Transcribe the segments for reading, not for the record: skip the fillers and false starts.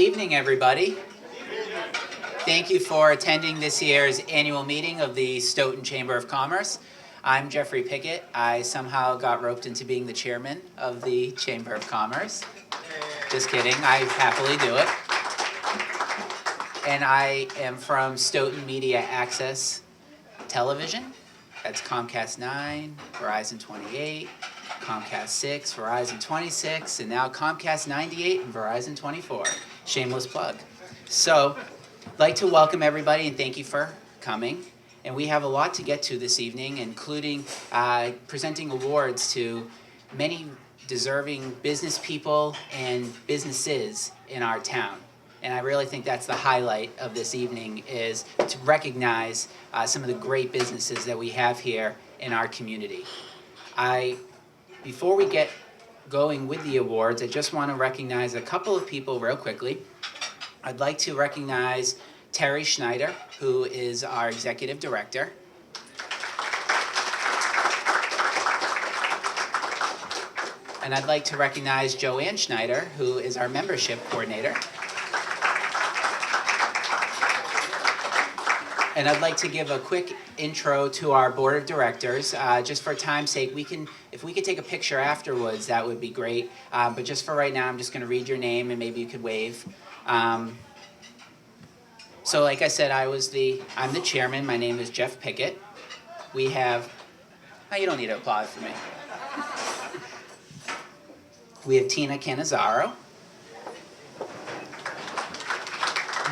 evening, everybody. Thank you for attending this year's annual meeting of the Stoughton Chamber of Commerce. I'm Jeffrey Pickett. I somehow got roped into being the chairman of the Chamber of Commerce. Just kidding, I happily do it. And I am from Stoughton Media Access Television. That's Comcast 9, Verizon 28, Comcast 6, Verizon 26, and now Comcast 98 and Verizon 24. Shameless plug. So, I'd like to welcome everybody and thank you for coming. And we have a lot to get to this evening, including presenting awards to many deserving business people and businesses in our town. And I really think that's the highlight of this evening, is to recognize some of the great businesses that we have here in our community. Before we get going with the awards, I just want to recognize a couple of people real quickly. I'd like to recognize Terry Schneider, who is our executive director. And I'd like to recognize Joanne Schneider, who is our membership coordinator. And I'd like to give a quick intro to our board of directors. Just for time's sake, if we could take a picture afterwards, that would be great. But just for right now, I'm just going to read your name and maybe you could wave. So like I said, I'm the chairman. My name is Jeff Pickett. We have, you don't need to applaud for me. We have Tina Cannizzaro,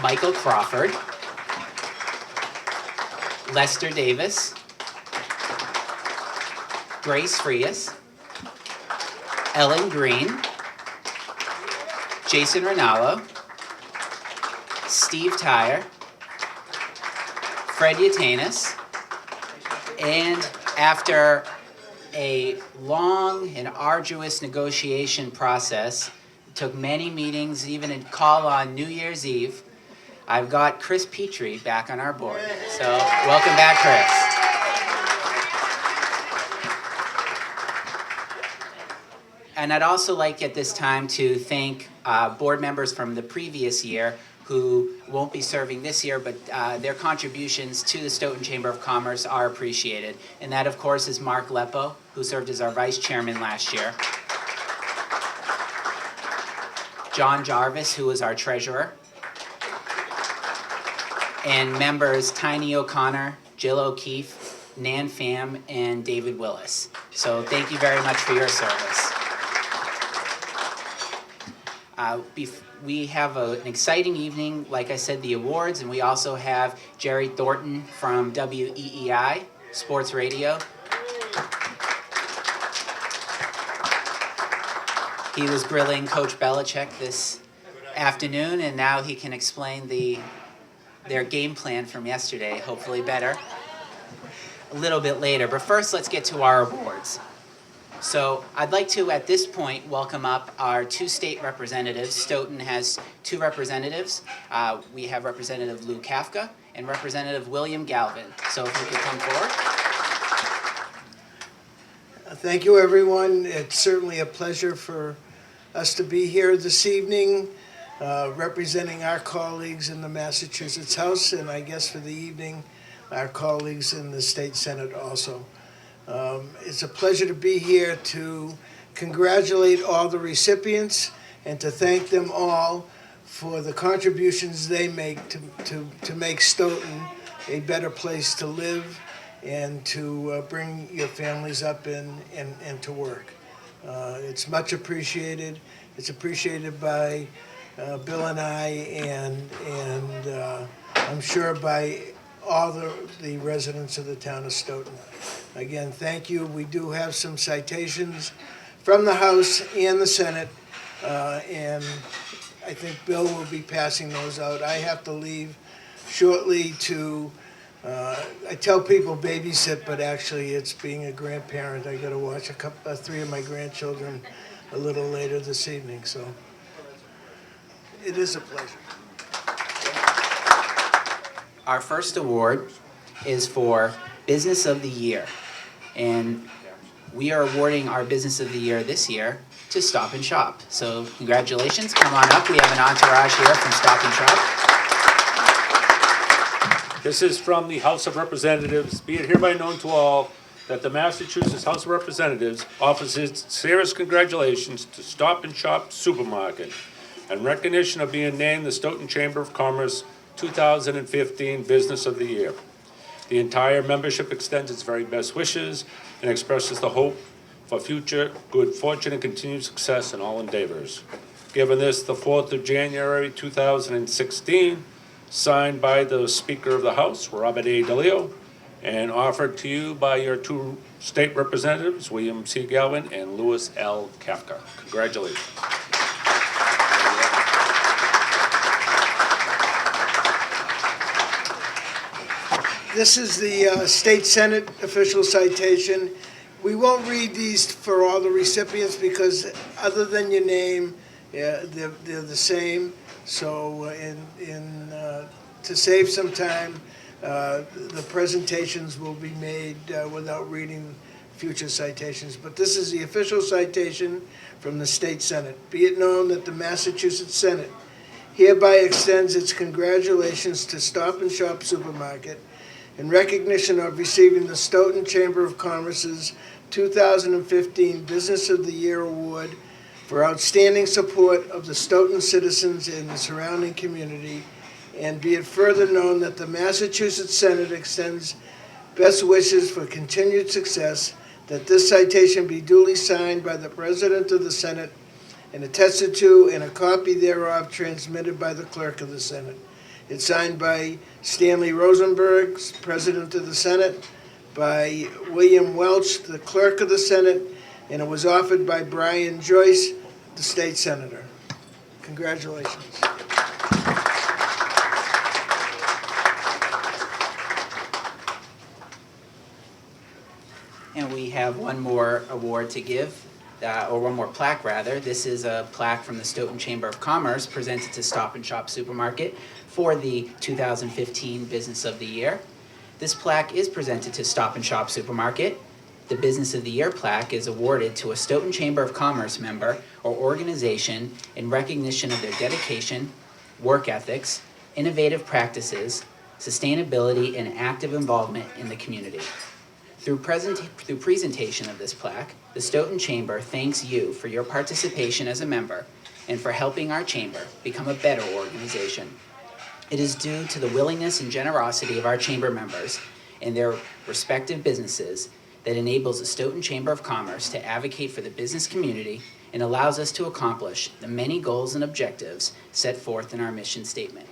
Michael Crawford, Lester Davis, Grace Frias, Ellen Green, Jason Rinaldo, Steve Tyre, Fred Yatanis, and after a long and arduous negotiation process, it took many meetings, even a call on New Year's Eve, I've got Chris Petrie back on our board. So welcome back, Chris. And I'd also like at this time to thank board members from the previous year who won't be serving this year, but their contributions to the Stoughton Chamber of Commerce are appreciated. And that, of course, is Mark Leppo, who served as our vice chairman last year. John Jarvis, who was our treasurer. And members Tiny O'Connor, Jill O'Keefe, Nan Pham, and David Willis. So thank you very much for your service. We have an exciting evening, like I said, the awards, and we also have Jerry Thornton from WEEI, Sports Radio. He was grilling Coach Belichick this afternoon, and now he can explain their game plan from yesterday, hopefully better, a little bit later. But first, let's get to our awards. So I'd like to, at this point, welcome up our two state representatives. Stoughton has two representatives. We have Representative Lou Kafka and Representative William Galvin. So if you could come forward. Thank you, everyone. It's certainly a pleasure for us to be here this evening, representing our colleagues in the Massachusetts House, and I guess for the evening, our colleagues in the State Senate also. It's a pleasure to be here to congratulate all the recipients and to thank them all for the contributions they make to make Stoughton a better place to live and to bring your families up and to work. It's much appreciated. It's appreciated by Bill and I, and I'm sure by all the residents of the town of Stoughton. Again, thank you. We do have some citations from the House and the Senate, and I think Bill will be passing those out. I have to leave shortly to, I tell people babysit, but actually it's being a grandparent. I got to watch three of my grandchildren a little later this evening, so it is a pleasure. Our first award is for Business of the Year, and we are awarding our Business of the Year this year to Stop and Shop. So congratulations, come on up. We have an entourage here from Stop and Shop. This is from the House of Representatives. Be it hereby known to all that the Massachusetts House of Representatives offers its sincerest congratulations to Stop and Shop Supermarket in recognition of being named the Stoughton Chamber of Commerce 2015 Business of the Year. The entire membership extends its very best wishes and expresses the hope for future good fortune and continued success in all endeavors. Given this the 4th of January 2016, signed by the Speaker of the House, Robert A. DeLeo, and offered to you by your two state representatives, William C. Galvin and Louis L. Kafka. Congratulations. This is the State Senate official citation. We won't read these for all the recipients because other than your name, they're the same. So to save some time, the presentations will be made without reading future citations. But this is the official citation from the State Senate. Be it known that the Massachusetts Senate hereby extends its congratulations to Stop and Shop Supermarket in recognition of receiving the Stoughton Chamber of Commerce's 2015 Business of the Year Award for outstanding support of the Stoughton citizens and the surrounding community. And be it further known that the Massachusetts Senate extends best wishes for continued success, that this citation be duly signed by the President of the Senate and attested to, and a copy thereof transmitted by the Clerk of the Senate. It's signed by Stanley Rosenberg, President of the Senate, by William Welch, the Clerk of the Senate, and it was offered by Brian Joyce, the State Senator. Congratulations. And we have one more award to give, or one more plaque rather. This is a plaque from the Stoughton Chamber of Commerce presented to Stop and Shop Supermarket for the 2015 Business of the Year. This plaque is presented to Stop and Shop Supermarket. The Business of the Year plaque is awarded to a Stoughton Chamber of Commerce member or organization in recognition of their dedication, work ethics, innovative practices, sustainability, and active involvement in the community. Through presentation of this plaque, the Stoughton Chamber thanks you for your participation as a member and for helping our chamber become a better organization. It is due to the willingness and generosity of our chamber members and their respective businesses that enables the Stoughton Chamber of Commerce to advocate for the business community and allows us to accomplish the many goals and objectives set forth in our mission statement.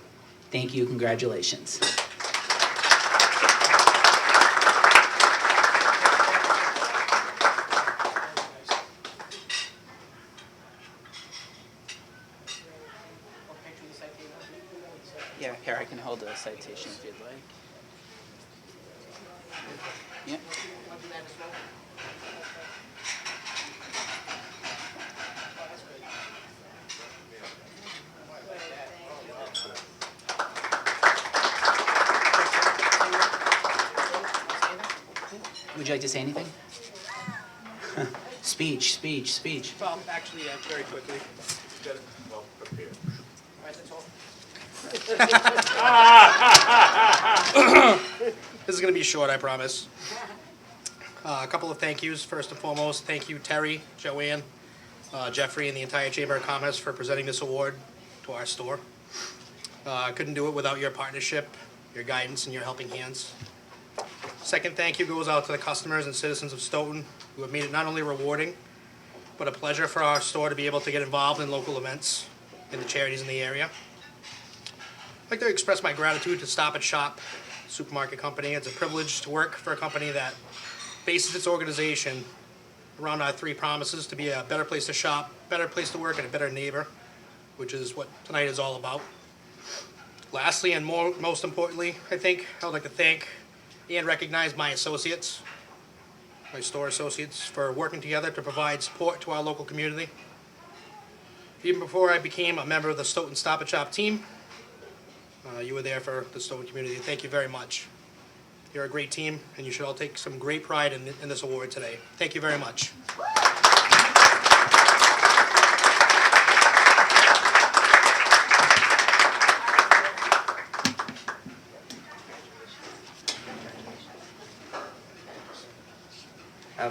Thank you, congratulations. Yeah, here, I can hold a citation if you'd like. Yep. Would you like to say anything? Speech. Well, actually, very quickly. This is going to be short, I promise. A couple of thank yous. First and foremost, thank you, Terry, Joanne, Jeffrey, and the entire Chamber of Commerce for presenting this award to our store. I couldn't do it without your partnership, your guidance, and your helping hands. Second thank you goes out to the customers and citizens of Stoughton who have made it not only rewarding, but a pleasure for our store to be able to get involved in local events and the charities in the area. I'd like to express my gratitude to Stop and Shop Supermarket Company. It's a privilege to work for a company that bases its organization around our three promises: to be a better place to shop, better place to work, and a better neighbor, which is what tonight is all about. Lastly, and most importantly, I think I would like to thank and recognize my associates, my store associates, for working together to provide support to our local community. Even before I became a member of the Stoughton Stop and Shop team, you were there for the Stoughton community. Thank you very much. You're a great team, and you should all take some great pride in this award today. Thank you very much.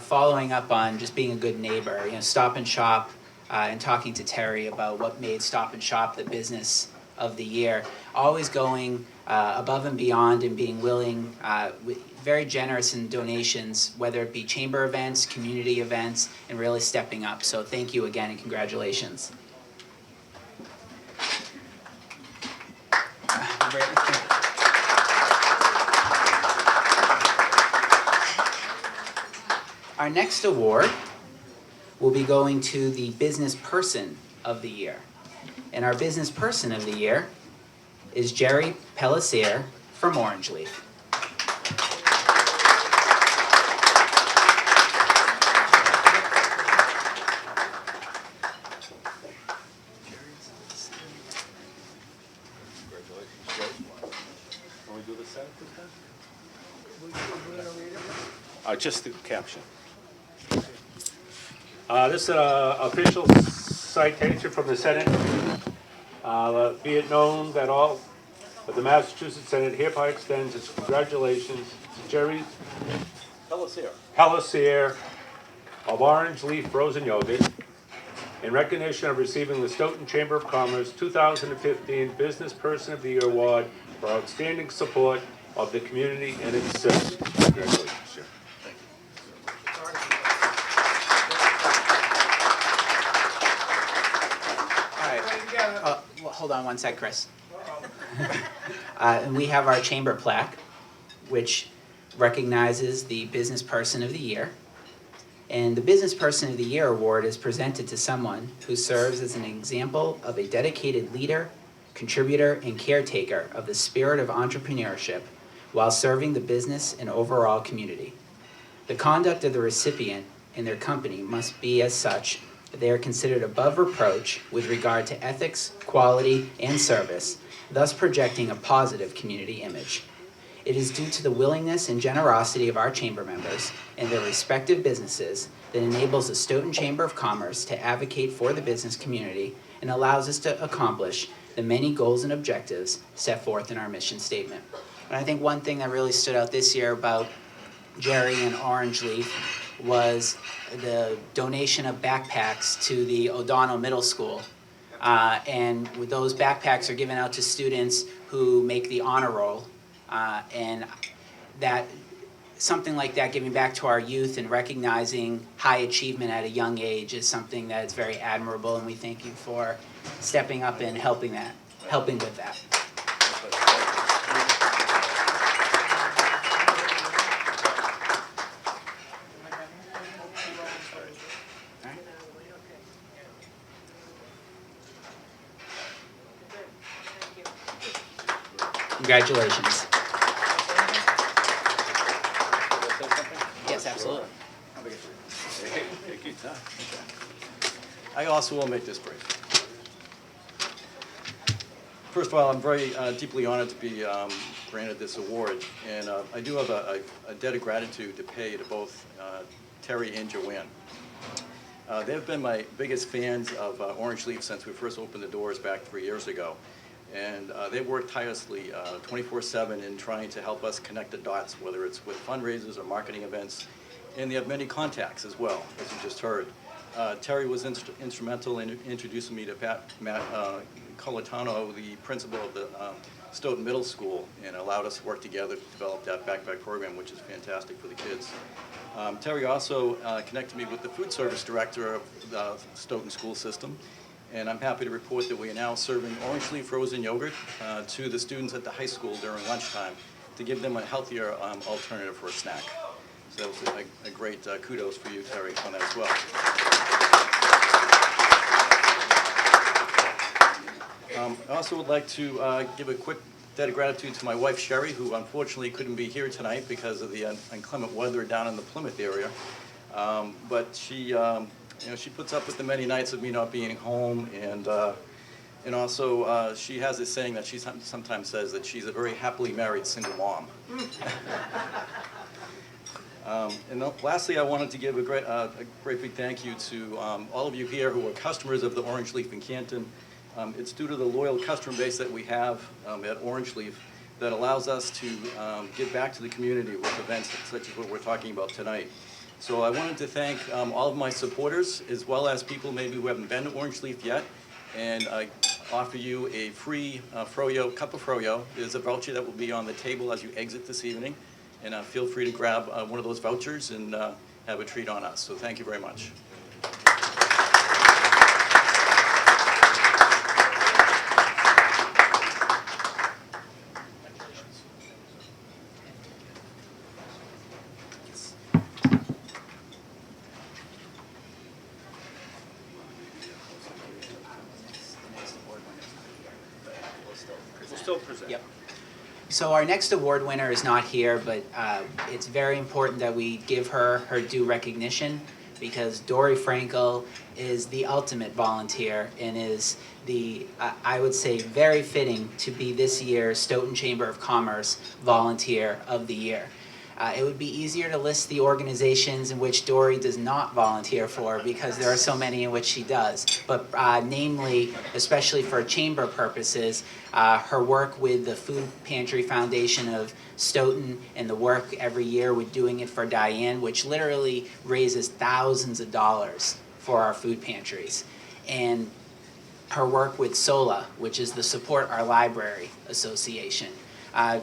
following up on just being a good neighbor, Stop and Shop, and talking to Terry about what made Stop and Shop the business of the year, always going above and beyond and being willing, very generous in donations, whether it be chamber events, community events, and really stepping up. So thank you again and congratulations. Our next award will be going to the Business Person of the Year. And our Business Person of the Year is Jerry Pellissier from Orange Leaf. Can we do the set this time? Just the caption. This is an official citation from the Senate. Be it known that all of the Massachusetts Senate hereby extends its congratulations to Jerry Pellissier of Orange Leaf Frozen Yogurt in recognition of receiving the Stoughton Chamber of Commerce 2015 Business Person of the Year Award for outstanding support of the community and its citizens. Congratulations, Jerry. Well, hold on one sec, Chris. And we have our chamber plaque, which recognizes the Business Person of the Year. And the Business Person of the Year award is presented to someone who serves as an example of a dedicated leader, contributor, and caretaker of the spirit of entrepreneurship while serving the business and overall community. The conduct of the recipient and their company must be as such that they are considered above reproach with regard to ethics, quality, and service, thus projecting a positive community image. It is due to the willingness and generosity of our chamber members and their respective businesses that enables the Stoughton Chamber of Commerce to advocate for the business community and allows us to accomplish the many goals and objectives set forth in our mission statement. And I think one thing that really stood out this year about Jerry and Orange Leaf was the donation of backpacks to the O'Donnell Middle School. And those backpacks are given out to students who make the honor roll. And that something like that, giving back to our youth and recognizing high achievement at a young age, is something that is very admirable, and we thank you for stepping up and helping with that. Congratulations. Yes, absolutely. Take your time. I also will make this brief. First of all, I'm very deeply honored to be granted this award, and I do have a debt of gratitude to pay to both Terry and Joanne. They've been my biggest fans of Orange Leaf since we first opened the doors back 3 years ago. And they work tirelessly 24/7 in trying to help us connect the dots, whether it's with fundraisers or marketing events. And they have many contacts as well, as you just heard. Terry was instrumental in introducing me to Matt Colatano, the principal of the Stoughton Middle School, and allowed us to work together to develop that backpack program, which is fantastic for the kids. Terry also connected me with the food service director of the Stoughton school system. And I'm happy to report that we are now serving Orange Leaf frozen yogurt to the students at the high school during lunchtime to give them a healthier alternative for a snack. So that was a great kudos for you, Terry, on that as well. I also would like to give a quick debt of gratitude to my wife, Sherry, who unfortunately couldn't be here tonight because of the inclement weather down in the Plymouth area. But she she puts up with the many nights of me not being home, and also she has this saying that she sometimes says that she's a very happily married single mom. And lastly, I wanted to give a great big thank you to all of you here who are customers of the Orange Leaf in Canton. It's due to the loyal customer base that we have at Orange Leaf that allows us to give back to the community with events such as what we're talking about tonight. So I wanted to thank all of my supporters, as well as people maybe who haven't been to Orange Leaf yet. And I offer you a free cup of froyo. There's a voucher that will be on the table as you exit this evening. And feel free to grab one of those vouchers and have a treat on us. So thank you very much. We'll still present. Yep. So our next award winner is not here, but it's very important that we give her her due recognition because Dori Frankel is the ultimate volunteer and is the, I would say, very fitting to be this year's Stoughton Chamber of Commerce Volunteer of the Year. It would be easier to list the organizations in which Dori does not volunteer for because there are so many in which she does. But namely, especially for chamber purposes, her work with the Food Pantry Foundation of Stoughton and the work every year with Doing It for Diane, which literally raises thousands of dollars for our food pantries. And her work with SOLA, which is the Support Our Library Association.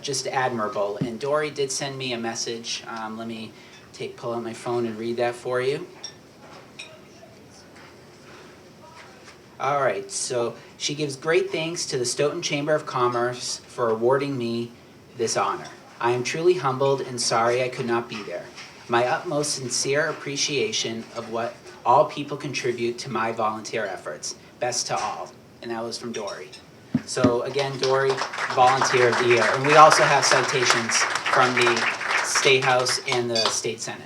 Just admirable. And Dori did send me a message. Let me pull out my phone and read that for you. All right, so she gives great thanks to the Stoughton Chamber of Commerce for awarding me this honor. I am truly humbled and sorry I could not be there. My utmost sincere appreciation of what all people contribute to my volunteer efforts. Best to all. And that was from Dori. So again, Dori, Volunteer of the Year. And we also have citations from the State House and the State Senate.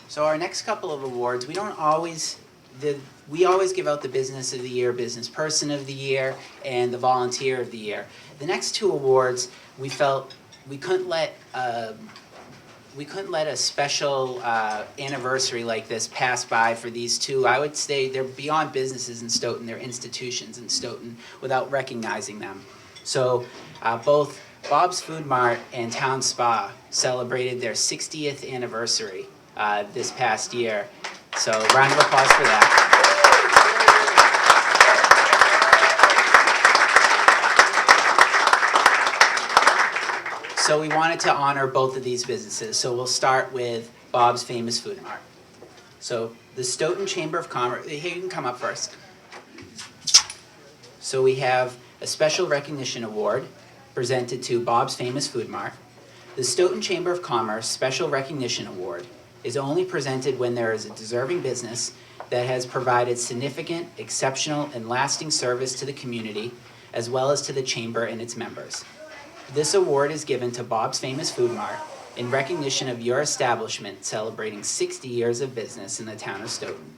So our next couple of awards, we always give out the Business of the Year, Business Person of the Year, and the Volunteer of the Year. The next two awards, we felt we couldn't let a special anniversary like this pass by for these two. I would say they're beyond businesses in Stoughton, they're institutions in Stoughton without recognizing them. So both Bob's Food Mart and Town Spa celebrated their 60th anniversary this past year. So round of applause for that. So we wanted to honor both of these businesses. So we'll start with Bob's Famous Food Mart. So the Stoughton Chamber of Commerce, here you can come up first. So we have a special recognition award presented to Bob's Famous Food Mart. The Stoughton Chamber of Commerce Special Recognition Award is only presented when there is a deserving business that has provided significant, exceptional, and lasting service to the community, as well as to the Chamber and its members. This award is given to Bob's Famous Food Mart in recognition of your establishment celebrating 60 years of business in the town of Stoughton.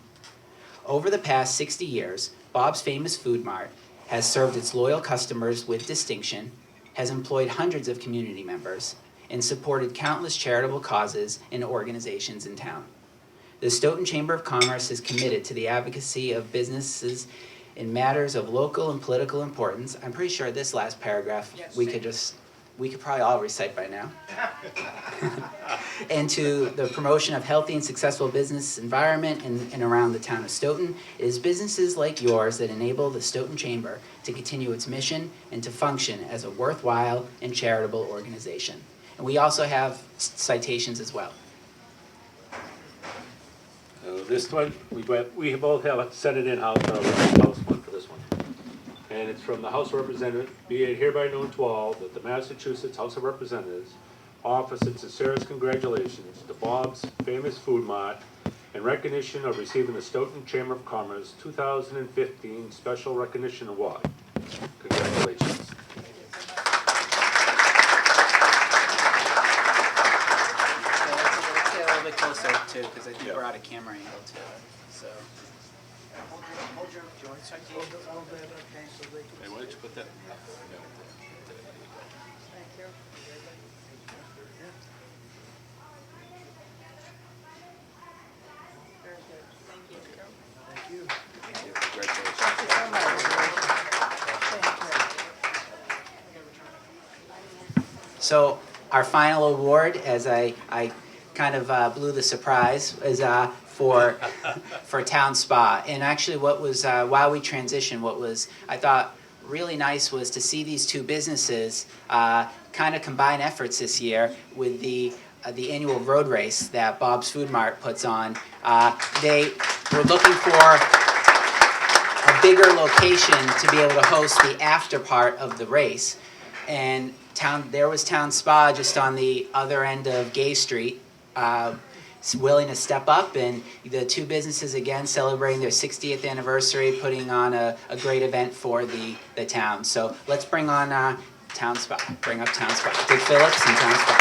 Over the past 60 years, Bob's Famous Food Mart has served its loyal customers with distinction, has employed hundreds of community members, and supported countless charitable causes and organizations in town. The Stoughton Chamber of Commerce is committed to the advocacy of businesses in matters of local and political importance. I'm pretty sure this last paragraph we could probably all recite by now. And to the promotion of healthy and successful business environment in and around the town of Stoughton. It is businesses like yours that enable the Stoughton Chamber to continue its mission and to function as a worthwhile and charitable organization. And we also have citations as well. This one, we both have set it in-house, but I'll write the house one for this one. And it's from the House of Representatives. Be it hereby known to all that the Massachusetts House of Representatives offers its sincerest congratulations to Bob's Famous Food Mart in recognition of receiving the Stoughton Chamber of Commerce 2015 Special Recognition Award. Congratulations. Closer too, because I think we're out of camera angle too. So. Hold your joints. Hold that okay so they can. Hey, why don't you put that? Thank you. So our final award, as I kind of blew the surprise, is for Town Spa. And actually what was, while we transitioned, what was, I thought, really nice was to see these two businesses kind of combine efforts this year with the annual road race that Bob's Food Mart puts on. They were looking for a bigger location to be able to host the after part of the race. And there was Town Spa just on the other end of Gay Street, willing to step up, and the two businesses again celebrating their 60th anniversary, putting on a great event for the town. So let's bring on Town Spa. Bring up Town Spa. Dick Phillips and Town Spa.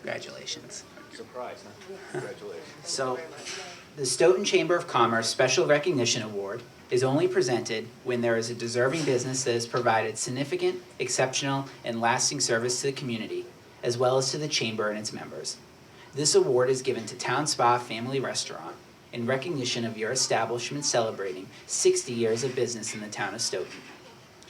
Congratulations. Surprise, huh? Congratulations. So, the Stoughton Chamber of Commerce Special Recognition Award is only presented when there is a deserving business that has provided significant, exceptional, and lasting service to the community, as well as to the Chamber and its members. This award is given to Town Spa Family Restaurant in recognition of your establishment celebrating 60 years of business in the town of Stoughton.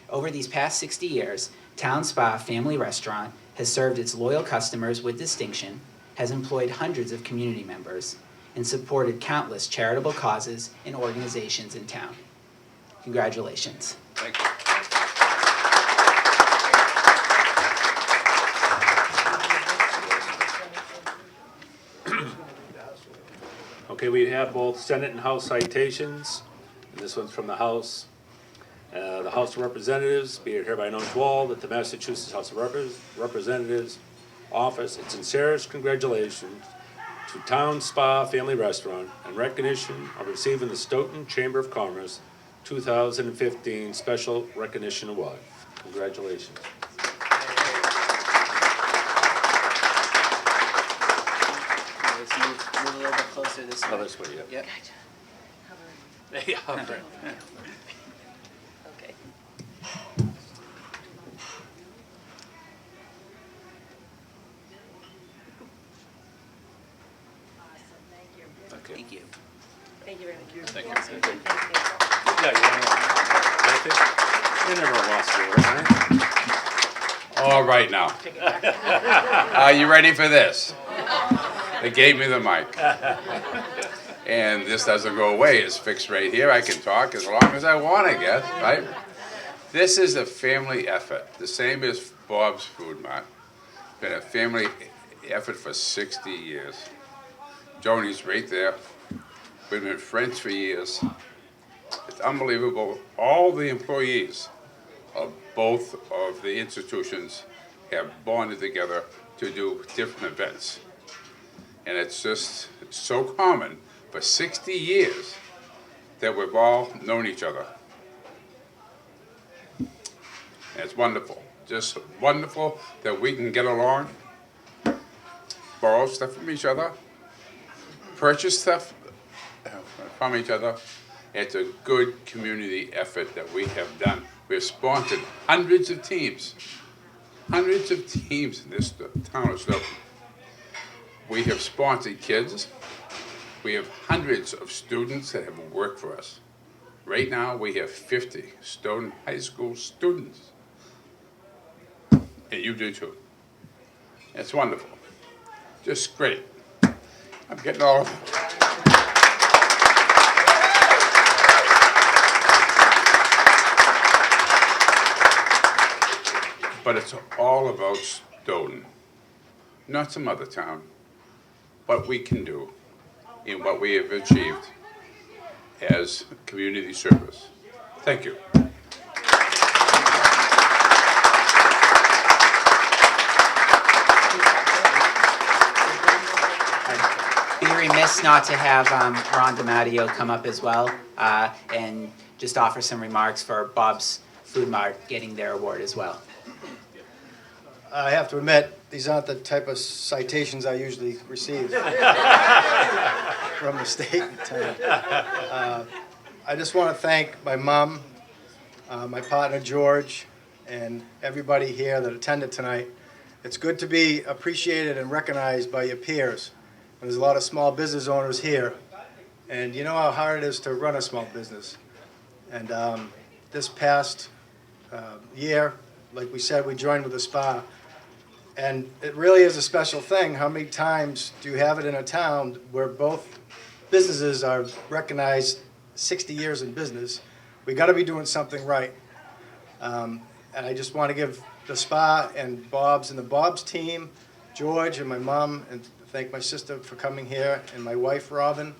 Over these past 60 years, Town Spa Family Restaurant has served its loyal customers with distinction, has employed hundreds of community members, and supported countless charitable causes and organizations in town. Congratulations. Thank you. Okay, we have both Senate and House citations, and this one's from the House. The House of Representatives, be it hereby known to all that the Massachusetts House of Representatives offers its sincerest congratulations to Town Spa Family Restaurant in recognition of receiving the Stoughton Chamber of Commerce 2015 Special Recognition Award. Congratulations. Let's move a little bit closer this way. Oh, this way, yeah. Yep. Yeah, right. Okay. Okay. Thank you. Thank you very much. Thank you. Yeah, you never lost your right? All right now. Are you ready for this? They gave me the mic. And this doesn't go away. It's fixed right here. I can talk as long as I want, I guess, right? This is a family effort, the same as Bob's Food Mart. Been a family effort for 60 years. Joni's right there. We've been friends for years. It's unbelievable. All the employees of both of the institutions have bonded together to do different events. And it's just so common for 60 years that we've all known each other. And it's wonderful, just wonderful that we can get along, borrow stuff from each other, purchase stuff from each other. It's a good community effort that we have done. We've sponsored hundreds of teams in this town of Stoughton. We have sponsored kids. We have hundreds of students that have worked for us. Right now, we have 50 Stoughton High School students. And you do too. It's wonderful. Just great. I'm getting all of them. But it's all about Stoughton, not some other town. What we can do and what we have achieved as community service. Thank you. I'd be remiss not to have Ron DiMatteo come up as well and just offer some remarks for Bob's Food Mart getting their award as well. I have to admit, these aren't the type of citations I usually receive from the state and town. I just want to thank my mom, my partner George, and everybody here that attended tonight. It's good to be appreciated and recognized by your peers. There's a lot of small business owners here, And you know how hard it is to run a small business. And this past year, like we said, we joined with a spa. And it really is a special thing. How many times do you have it in a town where both businesses are recognized 60 years in business? We got to be doing something right. And I just want to give the spa and Bob's and the Bob's team, George and my mom, and thank my sister for coming here, and my wife Robin,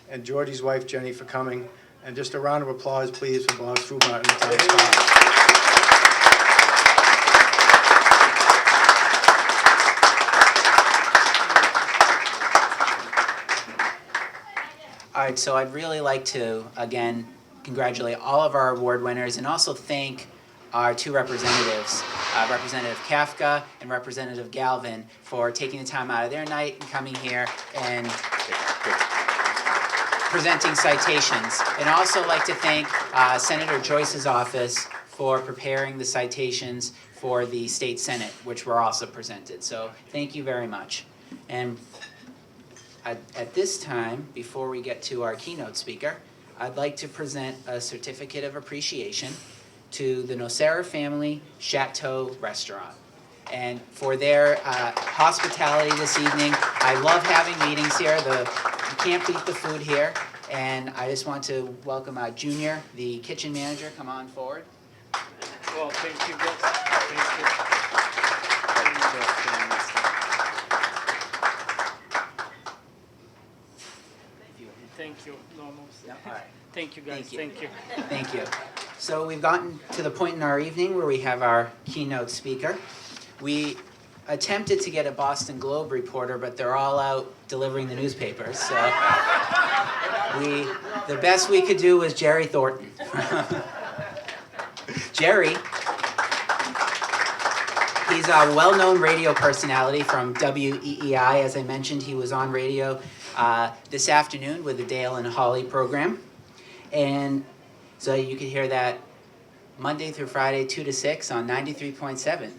and Georgie's wife Jenny for coming. And just a round of applause, please, for Bob's Foodmart and the town spa. All right, so I'd really like to, again, congratulate all of our award winners and also thank our two representatives, Representative Kafka and Representative Galvin, for taking the time out of their night and coming here and presenting citations. And I'd also like to thank Senator Joyce's office for preparing the citations for the State Senate, which were also presented. So thank you very much. And at this time, before we get to our keynote speaker, I'd like to present a certificate of appreciation to the Nocera family Chateau Restaurant. And for their hospitality this evening. I love having meetings here. You can't beat the food here. And I just want to welcome Junior, the kitchen manager. Come on forward. Well, thank you, guys. Thank you. Thank you. No, no. No, all right. Thank you, guys. Thank you. Thank you. Thank you. So we've gotten to the point in our evening where we have our keynote speaker. We attempted to get a Boston Globe reporter, but they're all out delivering the newspapers. So the best we could do was Jerry Thornton. Jerry, he's a well-known radio personality from WEEI. As I mentioned, he was on radio this afternoon with the Dale and Holly program. And so you can hear that Monday through Friday, 2 to 6 on 93.7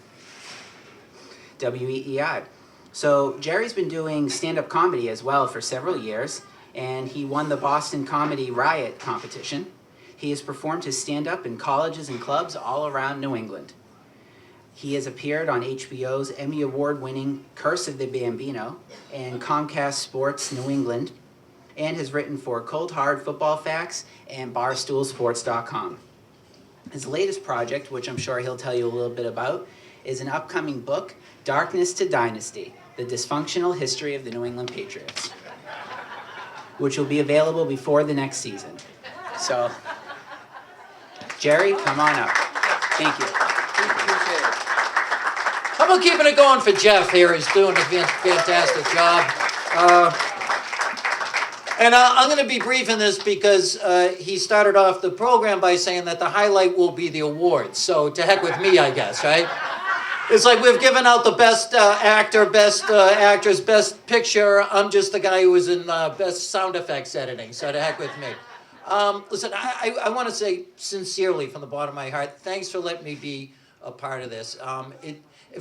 WEEI. So Jerry's been doing stand-up comedy as well for several years, and he won the Boston Comedy Riot competition. He has performed his stand-up in colleges and clubs all around New England. He has appeared on HBO's Emmy Award-winning Curse of the Bambino and Comcast Sports New England, and has written for Cold Hard Football Facts and BarstoolSports.com. His latest project, which I'm sure he'll tell you a little bit about, is an upcoming book, Darkness to Dynasty, The Dysfunctional History of the New England Patriots, which will be available before the next season. So, Jerry, come on up. Thank you. How about keeping it going for Jeff here? He's doing a fantastic job. And I'm going to be brief in this because he started off the program by saying that the highlight will be the awards. So to heck with me, I guess, right? It's like we've given out the best actor, best actress, best picture. I'm just the guy who was in best sound effects editing. So to heck with me. Listen, I want to say sincerely from the bottom of my heart, thanks for letting me be a part of this.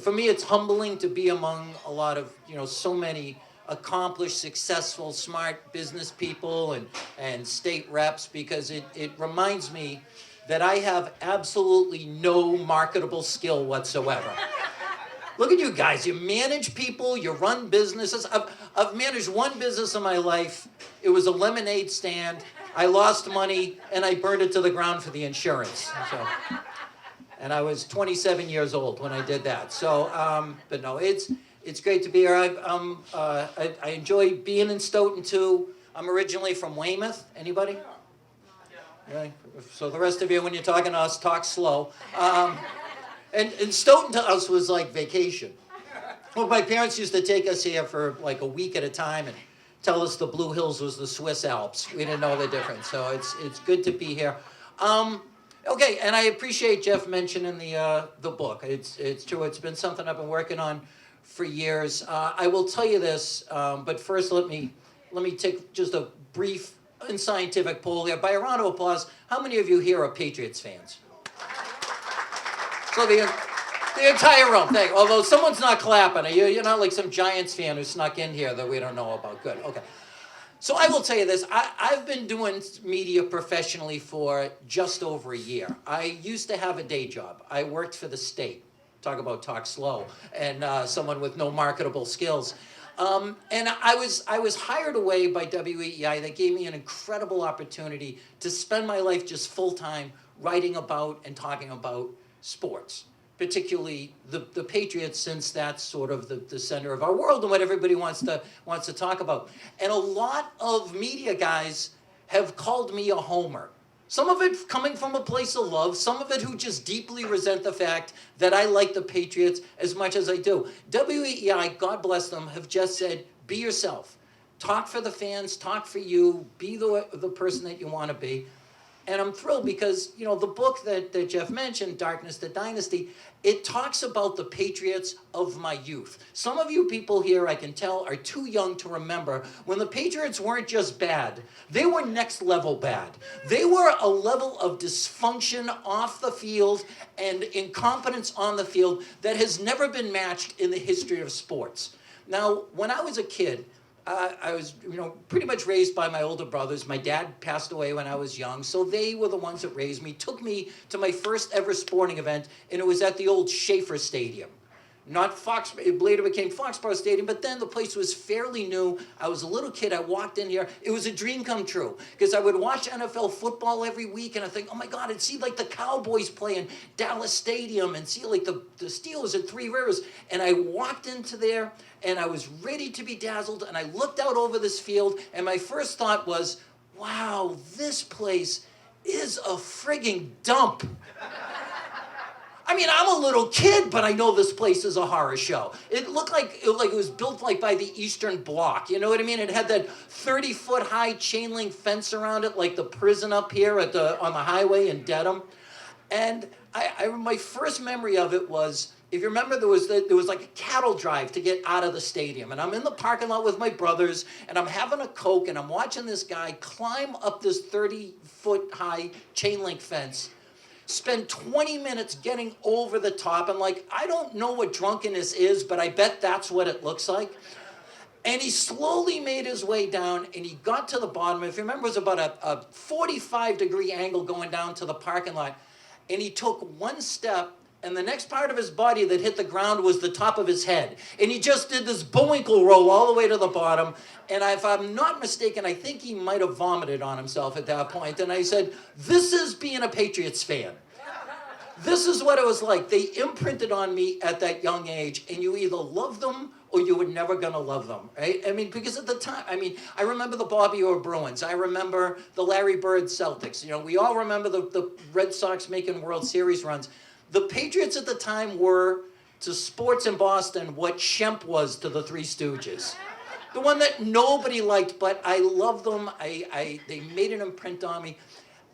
For me, it's humbling to be among a lot of, so many accomplished, successful, smart business people and state reps, because it reminds me that I have absolutely no marketable skill whatsoever. Look at you guys. You manage people, you run businesses. I've managed one business in my life. It was a lemonade stand. I lost money, and I burned it to the ground for the insurance. And I was 27 years old when I did that. So, but no, it's great to be here. I enjoy being in Stoughton, too. I'm originally from Weymouth. Anybody? Yeah. So the rest of you, when you're talking to us, talk slow. And Stoughton to us was like vacation. Well, my parents used to take us here for like a week at a time and tell us the Blue Hills was the Swiss Alps. We didn't know the difference. So it's good to be here. Okay, and I appreciate Jeff mentioning the book. It's true. It's been something I've been working on for years. I will tell you this, but first let me take just a brief unscientific poll here. By a round of applause, how many of you here are Patriots fans? So the entire room, thank you. Although someone's not clapping. You're not like some Giants fan who snuck in here that we don't know about. Good, okay. So I will tell you this, I've been doing media professionally for just over a year. I used to have a day job. I worked for the state. Talk slow, and someone with no marketable skills. And I was hired away by WEEI. That gave me an incredible opportunity to spend my life just full-time writing about and talking about sports, particularly the Patriots, since that's sort of the center of our world and what everybody wants to talk about. And a lot of media guys have called me a homer. Some of it coming from a place of love, some of it who just deeply resent the fact that I like the Patriots as much as I do. WEEI, God bless them, have just said, be yourself. Talk for the fans, talk for you, be the person that you want to be. And I'm thrilled because, you know, the book that Jeff mentioned, Darkness to Dynasty, it talks about the Patriots of my youth. Some of you people here, I can tell, are too young to remember when the Patriots weren't just bad. They were next level bad. They were a level of dysfunction off the field and incompetence on the field that has never been matched in the history of sports. Now, when I was a kid, I was, pretty much raised by my older brothers. My dad passed away when I was young, so they were the ones that raised me, took me to my first ever sporting event, and it was at the old Schaefer Stadium. Not Fox, it later became Foxborough Stadium, but then the place was fairly new. I was a little kid, I walked in here. It was a dream come true, because I would watch NFL football every week, and I think, oh my God, I'd see like the Cowboys play in Dallas Stadium, and see like the Steelers at Three Rivers. And I walked into there, and I was ready to be dazzled, and I looked out over this field, and my first thought was, wow, this place is a frigging dump. I mean, I'm a little kid, but I know this place is a horror show. It looked like it was built like by the Eastern Bloc. You know what I mean? It had that 30-foot high chain link fence around it, like the prison up here on the highway in Dedham. And my first memory of it was, if you remember, there was like a cattle drive to get out of the stadium. And I'm in the parking lot with my brothers, and I'm having a Coke, and I'm watching this guy climb up this 30-foot high chain link fence, spend 20 minutes getting over the top. I'm like, I don't know what drunkenness is, but I bet that's what it looks like. And he slowly made his way down, and he got to the bottom. If you remember, it was about a 45-degree angle going down to the parking lot. And he took one step, and the next part of his body that hit the ground was the top of his head. And he just did this Bullwinkle roll all the way to the bottom. And if I'm not mistaken, I think he might have vomited on himself at that point. And I said, this is being a Patriots fan. This is what it was like. They imprinted on me at that young age, and you either love them or you were never going to love them, right? I mean, because at the time, I remember the Bobby Orr Bruins. I remember the Larry Bird Celtics. We all remember the Red Sox making World Series runs. The Patriots at the time were to sports in Boston what Shemp was to the Three Stooges. The one that nobody liked, but I loved them. They made an imprint on me.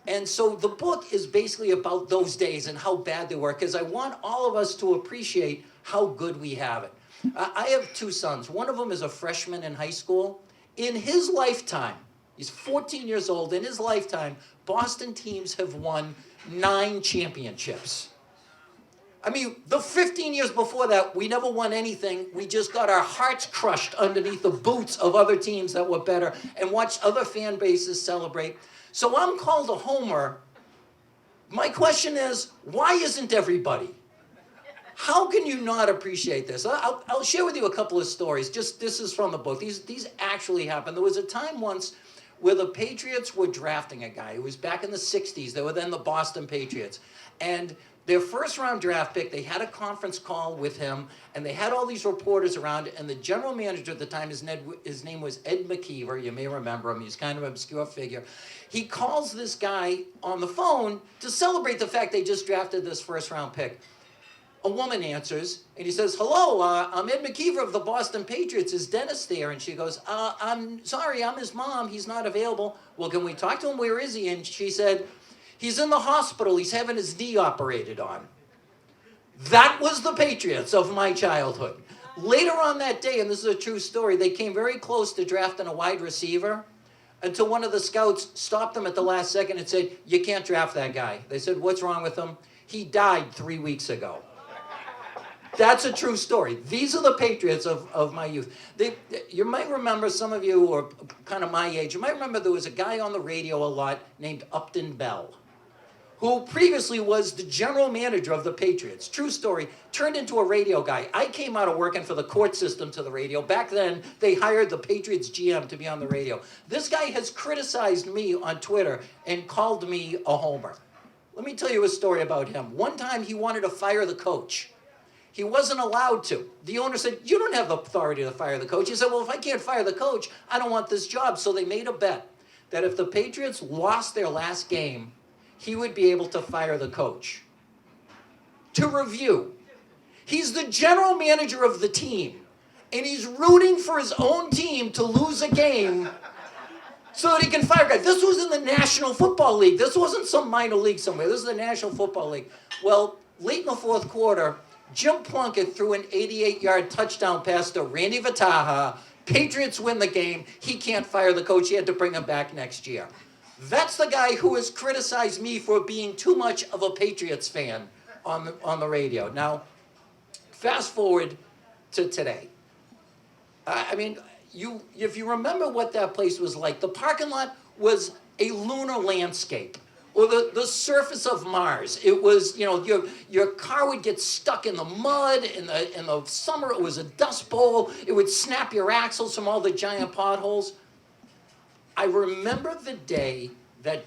And so the book is basically about those days and how bad they were, because I want all of us to appreciate how good we have it. I have two sons. One of them is a freshman in high school. In his lifetime, he's 14 years old, in his lifetime, Boston teams have won 9 championships. I mean, the 15 years before that, we never won anything. We just got our hearts crushed underneath the boots of other teams that were better and watched other fan bases celebrate. So I'm called a homer. My question is, why isn't everybody? How can you not appreciate this? I'll share with you a couple of stories. This is from the book. These actually happened. There was a time once where the Patriots were drafting a guy. It was back in the 60s. They were then the Boston Patriots. And their first round draft pick, they had a conference call with him, and they had all these reporters around, and the general manager at the time, his name was Ed McKeever. You may remember him. He's kind of an obscure figure. He calls this guy on the phone to celebrate the fact they just drafted this first round pick. A woman answers, and he says, hello, I'm Ed McKeever of the Boston Patriots. Is Dennis there? And she goes, I'm sorry, I'm his mom. He's not available. Well, can we talk to him? Where is he? And she said, he's in the hospital. He's having his knee operated on. That was the Patriots of my childhood. Later on that day, and this is a true story, they came very close to drafting a wide receiver until one of the scouts stopped them at the last second and said, you can't draft that guy. They said, what's wrong with him? He died 3 weeks ago. That's a true story. These are the Patriots of my youth. You might remember, some of you who are kind of my age, you might remember there was a guy on the radio a lot named Upton Bell, who previously was the general manager of the Patriots. True story, turned into a radio guy. I came out of working for the court system to the radio. Back then, they hired the Patriots GM to be on the radio. This guy has criticized me on Twitter and called me a homer. Let me tell you a story about him. One time, he wanted to fire the coach. He wasn't allowed to. The owner said, you don't have the authority to fire the coach. He said, well, if I can't fire the coach, I don't want this job. So they made a bet that if the Patriots lost their last game, he would be able to fire the coach. To review, he's the general manager of the team, and he's rooting for his own team to lose a game so that he can fire a guy. This was in the National Football League. This wasn't some minor league somewhere. This is the National Football League. Well, late in the fourth quarter, Jim Plunkett threw an 88-yard touchdown pass to Randy Vataha. Patriots win the game. He can't fire the coach. He had to bring him back next year. That's the guy who has criticized me for being too much of a Patriots fan on the radio. Now, fast forward to today. I mean, if you remember what that place was like, the parking lot was a lunar landscape, or the surface of Mars. It was, your car would get stuck in the mud. In the summer, it was a dust bowl. It would snap your axles from all the giant potholes. I remember the day that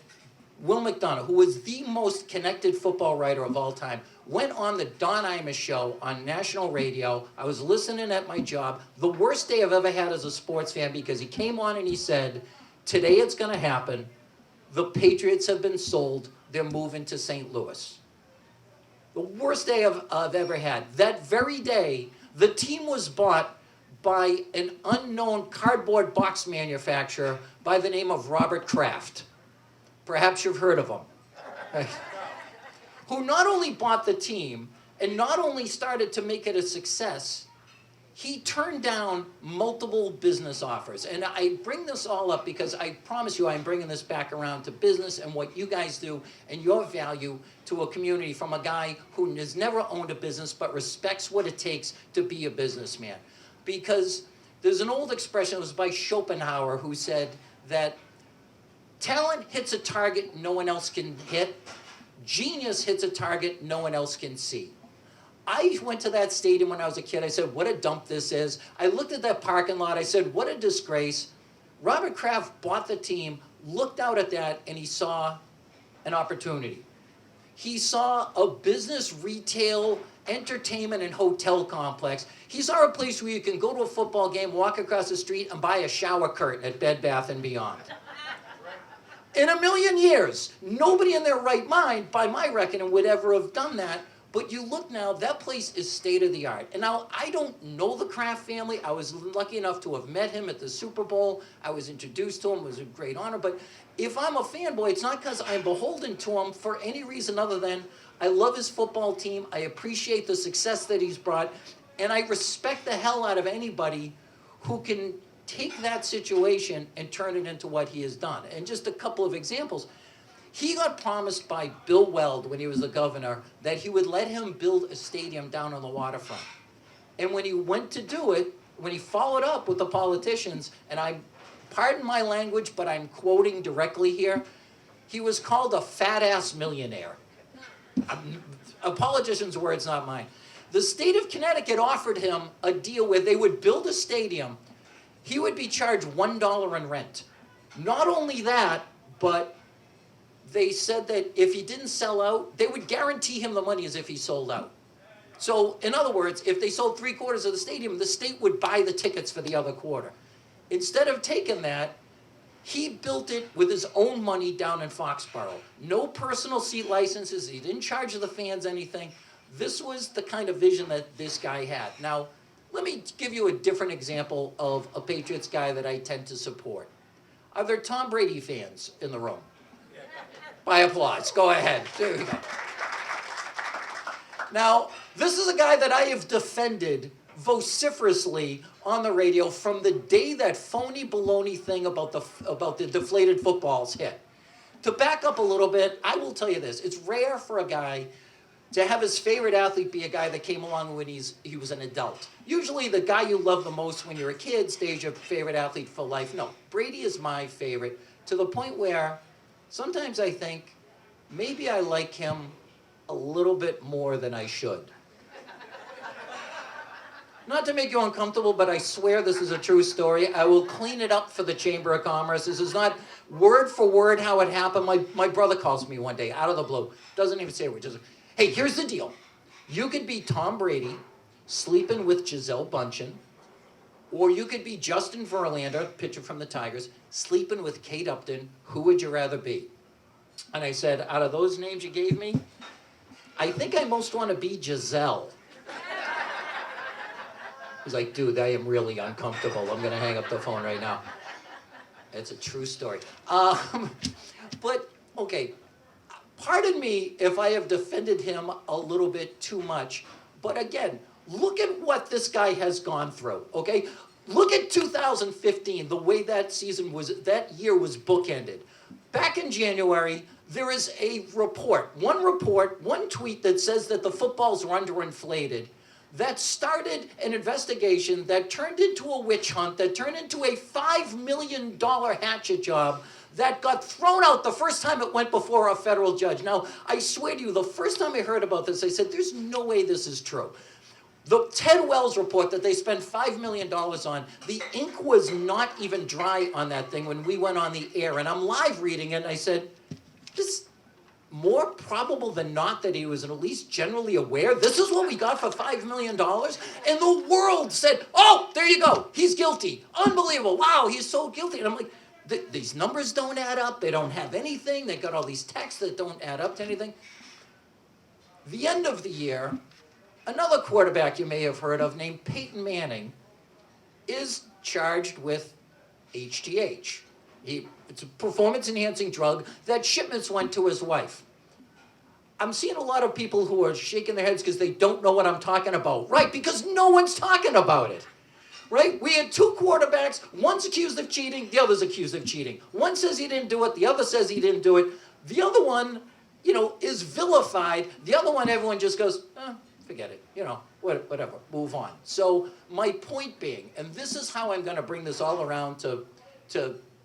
Will McDonough, who was the most connected football writer of all time, went on the Don Imus show on national radio. I was listening at my job. The worst day I've ever had as a sports fan, because he came on and he said, today it's going to happen. The Patriots have been sold. They're moving to St. Louis. The worst day I've ever had. That very day, the team was bought by an unknown cardboard box manufacturer by the name of Robert Kraft. Perhaps you've heard of him. Who not only bought the team and not only started to make it a success, he turned down multiple business offers. And I bring this all up because I promise you I'm bringing this back around to business and what you guys do and your value to a community from a guy who has never owned a business but respects what it takes to be a businessman. Because there's an old expression, it was by Schopenhauer, who said that talent hits a target no one else can hit. Genius hits a target no one else can see. I went to that stadium when I was a kid. I said, what a dump this is. I looked at that parking lot. I said, what a disgrace. Robert Kraft bought the team, looked out at that, and he saw an opportunity. He saw a business, retail, entertainment, and hotel complex. He saw a place where you can go to a football game, walk across the street, and buy a shower curtain at Bed Bath & Beyond. In a million years, nobody in their right mind, by my reckoning, would ever have done that. But you look now, that place is state-of-the-art. And now, I don't know the Kraft family. I was lucky enough to have met him at the Super Bowl. I was introduced to him. It was a great honor. But if I'm a fanboy, it's not because I'm beholden to him for any reason other than I love his football team. I appreciate the success that he's brought. And I respect the hell out of anybody who can take that situation and turn it into what he has done. And just a couple of examples. He got promised by Bill Weld when he was the governor that he would let him build a stadium down on the waterfront. And when he went to do it, when he followed up with the politicians, and pardon my language, but I'm quoting directly here, he was called a fat-ass millionaire. A politician's words, not mine. The state of Connecticut offered him a deal where they would build a stadium. He would be charged $1 in rent. Not only that, but they said that if he didn't sell out, they would guarantee him the money as if he sold out. So, in other words, if they sold 3/4 of the stadium, the state would buy the tickets for the other quarter. Instead of taking that, he built it with his own money down in Foxborough. No personal seat licenses. He didn't charge the fans anything. This was the kind of vision that this guy had. Now, let me give you a different example of a Patriots guy that I tend to support. Are there Tom Brady fans in the room? By applause. Go ahead. There we go. Now, this is a guy that I have defended vociferously on the radio from the day that phony baloney thing about the deflated footballs hit. To back up a little bit, I will tell you this. It's rare for a guy to have his favorite athlete be a guy that came along when he was an adult. Usually the guy you love the most when you're a kid stays your favorite athlete for life. No, Brady is my favorite, to the point where sometimes I think maybe I like him a little bit more than I should. Not to make you uncomfortable, but I swear this is a true story. I will clean it up for the Chamber of Commerce. This is not word for word how it happened. My brother calls me one day out of the blue. Doesn't even say a word. Just, hey, here's the deal. You could be Tom Brady sleeping with Gisele Bündchen, or you could be Justin Verlander, pitcher from the Tigers, sleeping with Kate Upton. Who would you rather be? And I said, out of those names you gave me, I think I most want to be Gisele. He's like, dude, I am really uncomfortable. I'm going to hang up the phone right now. It's a true story. But, okay, pardon me if I have defended him a little bit too much. But again, look at what this guy has gone through, okay? Look at 2015, the way that year was bookended. Back in January, there is a report, one tweet that says that the footballs are underinflated. That started an investigation that turned into a witch hunt, that turned into a $5 million hatchet job that got thrown out the first time it went before a federal judge. Now, I swear to you, the first time I heard about this, I said, there's no way this is true. The Ted Wells report that they spent $5 million on, the ink was not even dry on that thing when we went on the air. And I'm live reading it, and I said, this more probable than not that he was at least generally aware. This is what we got for $5 million? And the world said, oh, there you go. He's guilty. Unbelievable. Wow, he's so guilty. And I'm like, these numbers don't add up. They don't have anything. They got all these texts that don't add up to anything. The end of the year, another quarterback you may have heard of named Peyton Manning is charged with HGH. It's a performance-enhancing drug that shipments went to his wife. I'm seeing a lot of people who are shaking their heads because they don't know what I'm talking about. Right, because no one's talking about it. Right? We had two quarterbacks. One's accused of cheating. The other's accused of cheating. One says he didn't do it. The other says he didn't do it. The other one, is vilified. The other one, everyone just goes, forget it. Whatever. Move on. So my point being, and this is how I'm going to bring this all around to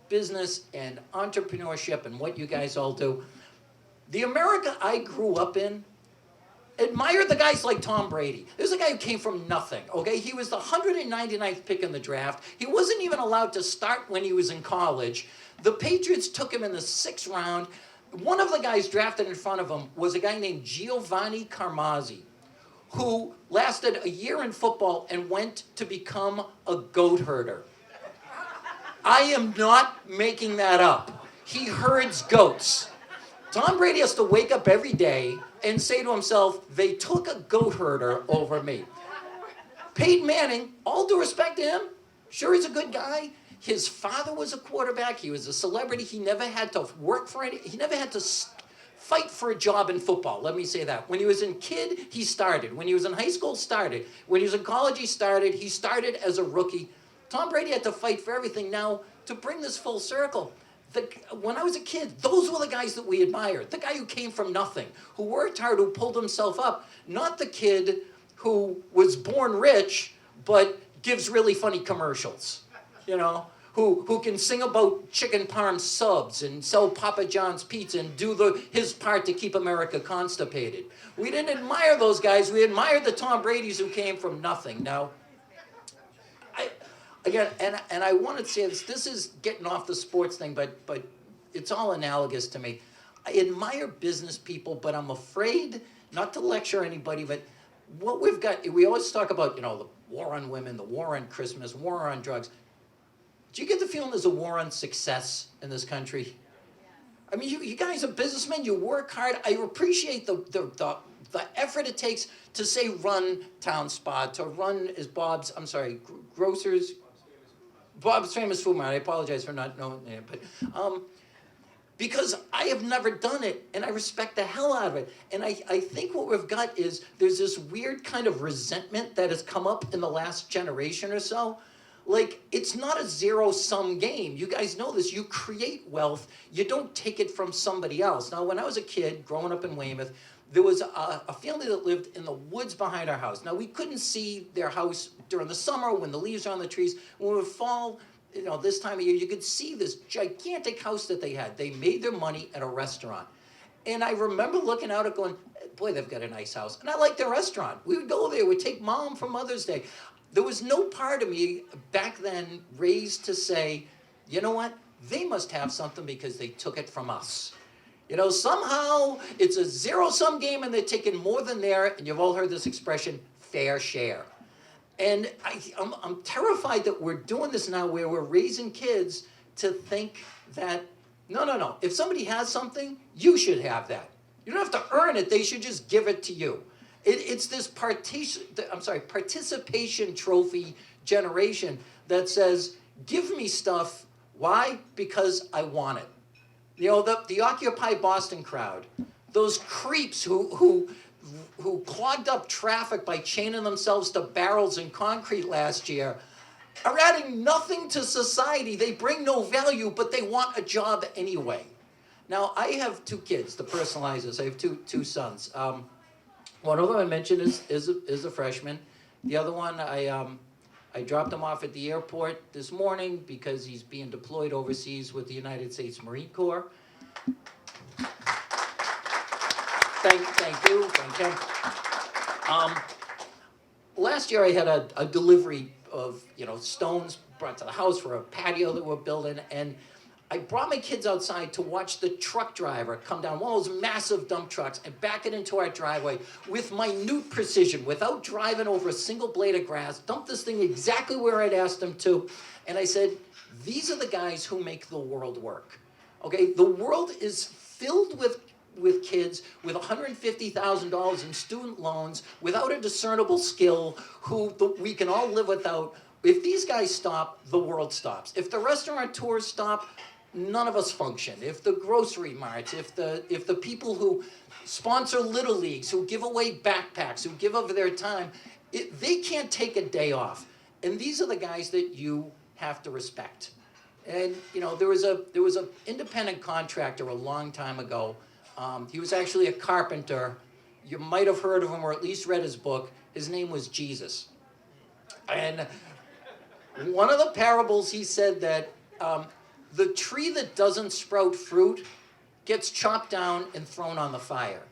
business and entrepreneurship and what you guys all do. The America I grew up in admired the guys like Tom Brady. There's a guy who came from nothing, okay? He was the 199th pick in the draft. He wasn't even allowed to start when he was in college. The Patriots took him in the 6th round. One of the guys drafted in front of him was a guy named Giovanni Carmazzi, who lasted a year in football and went to become a goat herder. I am not making that up. He herds goats. Tom Brady has to wake up every day and say to himself, they took a goat herder over me. Peyton Manning, all due respect to him, sure he's a good guy. His father was a quarterback. He was a celebrity. He never had to work for it. He never had to fight for a job in football. Let me say that. When he was a kid, he started. When he was in high school, started. When he was in college, he started. He started as a rookie. Tom Brady had to fight for everything. Now, to bring this full circle, when I was a kid, those were the guys that we admired. The guy who came from nothing, who worked hard, who pulled himself up. Not the kid who was born rich, but gives really funny commercials, who can sing about chicken parm subs and sell Papa John's pizza and do his part to keep America constipated. We didn't admire those guys. We admired the Tom Bradys who came from nothing. Now, again, and I want to say this is getting off the sports thing, but it's all analogous to me. I admire business people, but I'm afraid, not to lecture anybody, but what we've got, we always talk about, the war on women, the war on Christmas, war on drugs. Do you get the feeling there's a war on success in this country? I mean, you guys are businessmen, you work hard. I appreciate the effort it takes to, say, run Town Spa, to run Grocers, Bob's Famous Foodmart. I apologize for not knowing it, but because I have never done it, and I respect the hell out of it. And I think what we've got is there's this weird kind of resentment that has come up in the last generation or so. Like, it's not a zero-sum game. You guys know this. You create wealth. You don't take it from somebody else. Now, when I was a kid growing up in Weymouth, there was a family that lived in the woods behind our house. Now, we couldn't see their house during the summer when the leaves are on the trees. When it would fall, you know, this time of year, you could see this gigantic house that they had. They made their money at a restaurant. And I remember looking out and going, boy, they've got a nice house. And I liked their restaurant. We would go there. We'd take Mom for Mother's Day. There was no part of me back then raised to say, you know what? They must have something because they took it from us. You know, somehow it's a zero-sum game and they're taking more than their, and you've all heard this expression, fair share. And I'm terrified that we're doing this now where we're raising kids to think that, no. If somebody has something, you should have that. You don't have to earn it. They should just give it to you. It's this participation trophy generation that says, give me stuff. Why? Because I want it. You know, the Occupy Boston crowd, those creeps who clogged up traffic by chaining themselves to barrels in concrete last year, are adding nothing to society. They bring no value, but they want a job anyway. Now, I have 2 kids, to personalize this. I have two sons. One of them I mentioned is a freshman. The other one, I dropped him off at the airport this morning because he's being deployed overseas with the United States Marine Corps. Thank you, thank him. Last year I had a delivery of, you know, stones brought to the house for a patio that we're building, and I brought my kids outside to watch the truck driver come down one of those massive dump trucks and back it into our driveway with minute precision, without driving over a single blade of grass, dump this thing exactly where I'd asked him to. And I said, these are the guys who make the world work. Okay, the world is filled with kids with $150,000 in student loans without a discernible skill who we can all live without. If these guys stop, the world stops. If the restaurateurs stop, none of us function. If the grocery marts, if the people who sponsor little leagues, who give away backpacks, who give over their time, they can't take a day off. And these are the guys that you have to respect. And you know, there was a independent contractor a long time ago. He was actually a carpenter. You might have heard of him or at least read his book. His name was Jesus. And one of the parables, he said that the tree that doesn't sprout fruit gets chopped down and thrown on the fire.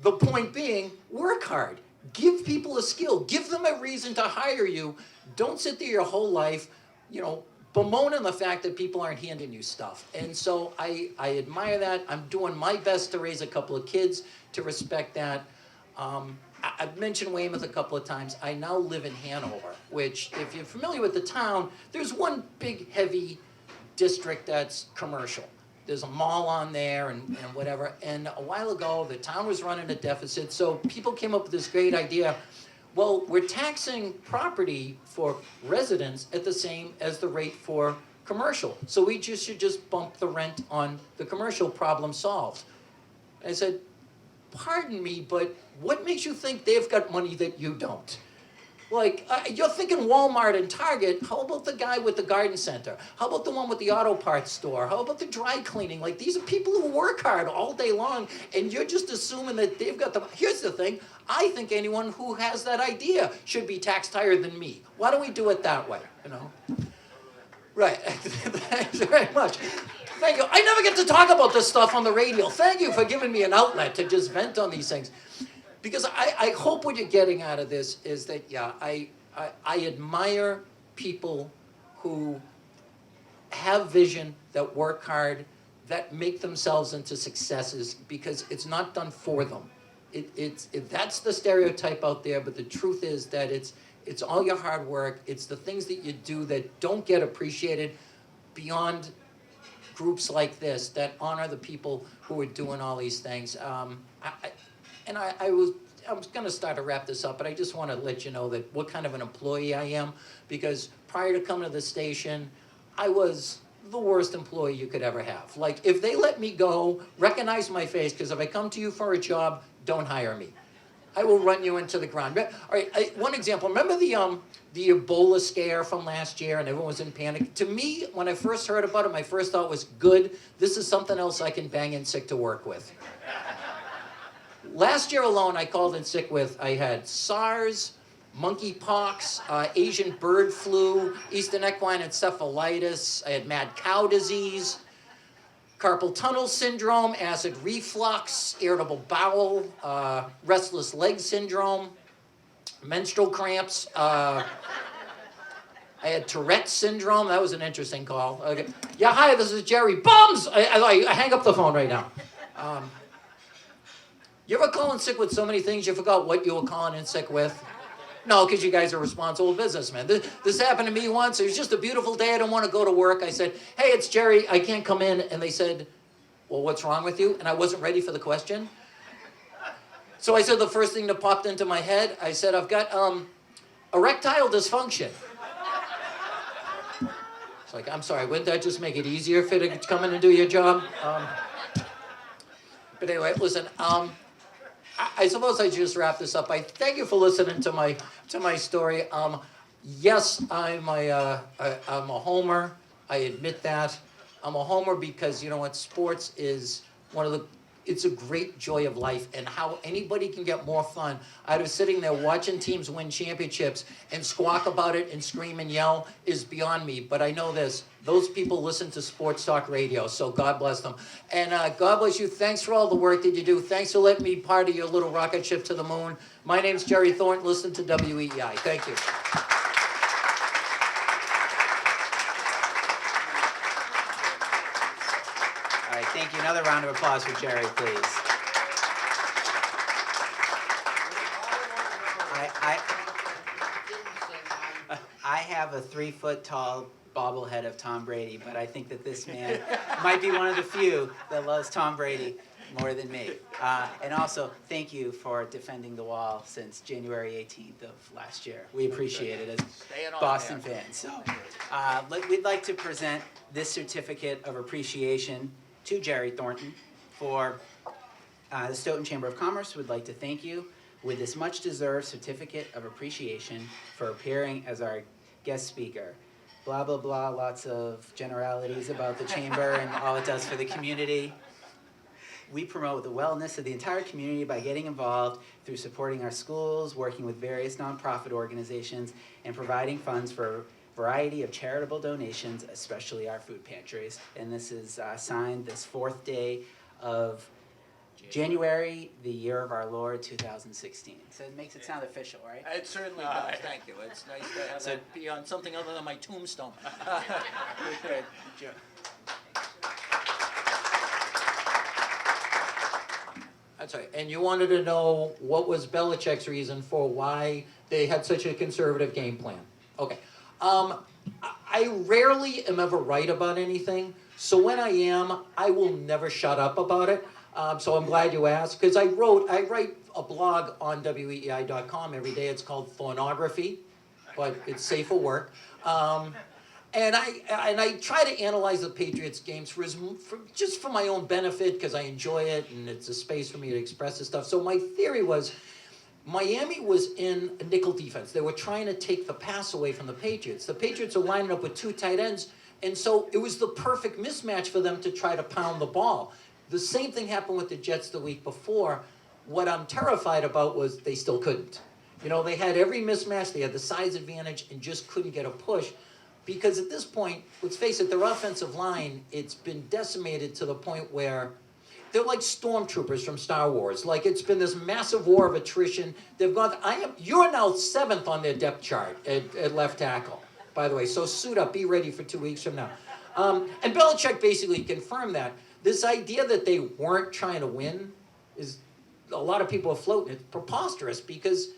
The point being, work hard. Give people a skill. Give them a reason to hire you. Don't sit there your whole life, you know, bemoaning the fact that people aren't handing you stuff. And so I admire that. I'm doing my best to raise a couple of kids to respect that. I've mentioned Weymouth a couple of times. I now live in Hanover, which, if you're familiar with the town, there's one big, heavy district that's commercial. There's a mall on there and whatever. And a while ago, the town was running a deficit, so people came up with this great idea. Well, we're taxing property for residents at the same as the rate for commercial. So we should just bump the rent on the commercial, problem solved. I said, pardon me, but what makes you think they've got money that you don't? Like, you're thinking Walmart and Target. How about the guy with the garden center? How about the one with the auto parts store? How about the dry cleaning? Like, these are people who work hard all day long, and you're just assuming that they've got the... Here's the thing. I think anyone who has that idea should be taxed higher than me. Why don't we do it that way, you know? Right. Thanks very much. Thank you. I never get to talk about this stuff on the radio. Thank you for giving me an outlet to just vent on these things. Because I hope what you're getting out of this is that, yeah, I admire people who have vision, that work hard, that make themselves into successes, because it's not done for them. That's the stereotype out there, but the truth is that it's all your hard work. It's the things that you do that don't get appreciated beyond groups like this that honor the people who are doing all these things. I was going to start to wrap this up, but I just want to let you know that what kind of an employee I am, because prior to coming to the station, I was the worst employee you could ever have. Like, if they let me go, recognize my face, because if I come to you for a job, don't hire me. I will run you into the ground. All right, one example. Remember the Ebola scare from last year and everyone was in panic? To me, when I first heard about it, my first thought was, good, this is something else I can bang in sick to work with. Last year alone, I called in sick with, I had SARS, monkeypox, Asian bird flu, Eastern equine encephalitis, I had mad cow disease, carpal tunnel syndrome, acid reflux, irritable bowel, restless leg syndrome, menstrual cramps. I had Tourette's syndrome. That was an interesting call. Okay. Yeah, hi, this is Jerry. Bums! I hang up the phone right now. You ever call in sick with so many things you forgot what you were calling in sick with? No, because you guys are responsible businessmen. This happened to me once. It was just a beautiful day. I don't want to go to work. I said, hey, it's Jerry. I can't come in. And they said, well, what's wrong with you? And I wasn't ready for the question. So I said the first thing that popped into my head, I said, I've got erectile dysfunction. It's like, I'm sorry, wouldn't that just make it easier for you to come in and do your job? But anyway, listen, I suppose I should just wrap this up. I thank you for listening to my story. Yes, I'm a homer. I admit that. I'm a homer because, you know what, sports is it's a great joy of life, and how anybody can get more fun out of sitting there watching teams win championships and squawk about it and scream and yell is beyond me. But I know this, those people listen to sports talk radio, so God bless them. And God bless you. Thanks for all the work that you do. Thanks for letting me be part of your little rocket ship to the moon. My name's Jerry Thornton. Listen to WEEI. Thank you. All right, thank you. Another round of applause for Jerry, please. I have a 3-foot-tall bobblehead of Tom Brady, but I think that this man might be one of the few that loves Tom Brady more than me. And also, thank you for defending the wall since January 18th of last year. We appreciate it as Boston fans. So, we'd like to present this certificate of appreciation to Jerry Thornton for the Stoughton Chamber of Commerce. Would like to thank you with this much-deserved certificate of appreciation for appearing as our guest speaker. Blah, blah, blah, lots of generalities about the chamber and all it does for the community. We promote the wellness of the entire community by getting involved through supporting our schools, working with various nonprofit organizations, and providing funds for a variety of charitable donations, especially our food pantries. And this is signed this 4th day of January, the year of our Lord, 2016. So it makes it sound official, right? It certainly does. Thank you. It's nice to have that be on something other than my tombstone. Good job. That's right. And you wanted to know what was Belichick's reason for why they had such a conservative game plan. Okay. I rarely am ever right about anything. So when I am, I will never shut up about it. So I'm glad you asked, because I write a blog on weei.com every day. It's called Pornography, but it's safe for work. And I try to analyze the Patriots games just for my own benefit, because I enjoy it and it's a space for me to express this stuff. So my theory was Miami was in a nickel defense. They were trying to take the pass away from the Patriots. The Patriots are lining up with 2 tight ends, and so it was the perfect mismatch for them to try to pound the ball. The same thing happened with the Jets the week before. What I'm terrified about was they still couldn't. You know, they had every mismatch, they had the size advantage, and just couldn't get a push. Because at this point, let's face it, their offensive line, it's been decimated to the point where they're like stormtroopers from Star Wars. Like, it's been this massive war of attrition. They've gone, you're now 7th on their depth chart at left tackle, by the way. So suit up, be ready for 2 weeks from now. And Belichick basically confirmed that. This idea that they weren't trying to win is, a lot of people are floating. It's preposterous, because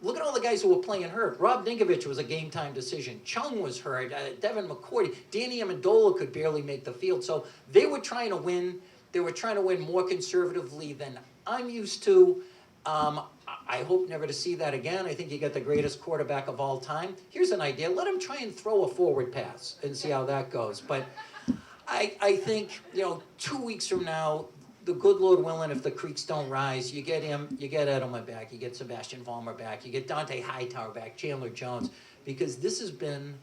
look at all the guys who were playing hurt. Rob Dinkovich was a game-time decision. Chung was hurt. Devin McCourty. Danny Amendola could barely make the field. So they were trying to win. They were trying to win more conservatively than I'm used to. I hope never to see that again. I think you get the greatest quarterback of all time. Here's an idea. Let him try and throw a forward pass and see how that goes. But I think, 2 weeks from now, the good Lord willing, if the creeks don't rise, you get him, you get Edelman back, you get Sebastian Vollmer back, you get Dante Hightower back, Chandler Jones, because this has been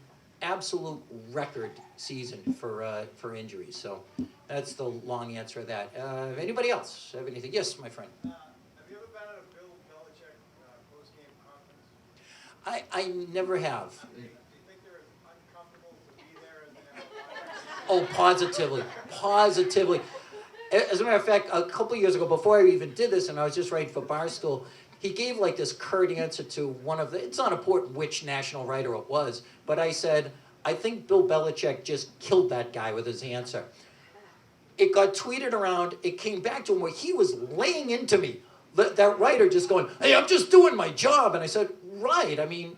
absolute record season for injuries. So that's the long answer to that. Anybody else have anything? Yes, my friend. Have you ever been at a Bill Belichick post-game conference? I never have. Do you think they're uncomfortable to be there as an Oh, positively, positively. As a matter of fact, a couple of years ago, before I even did this, and I was just writing for Barstool, he gave like this curt answer to one of the, it's not important which national writer it was, but I said, I think Bill Belichick just killed that guy with his answer. It got tweeted around, it came back to him where he was laying into me. That writer just going, hey, I'm just doing my job. And I said, right, I mean,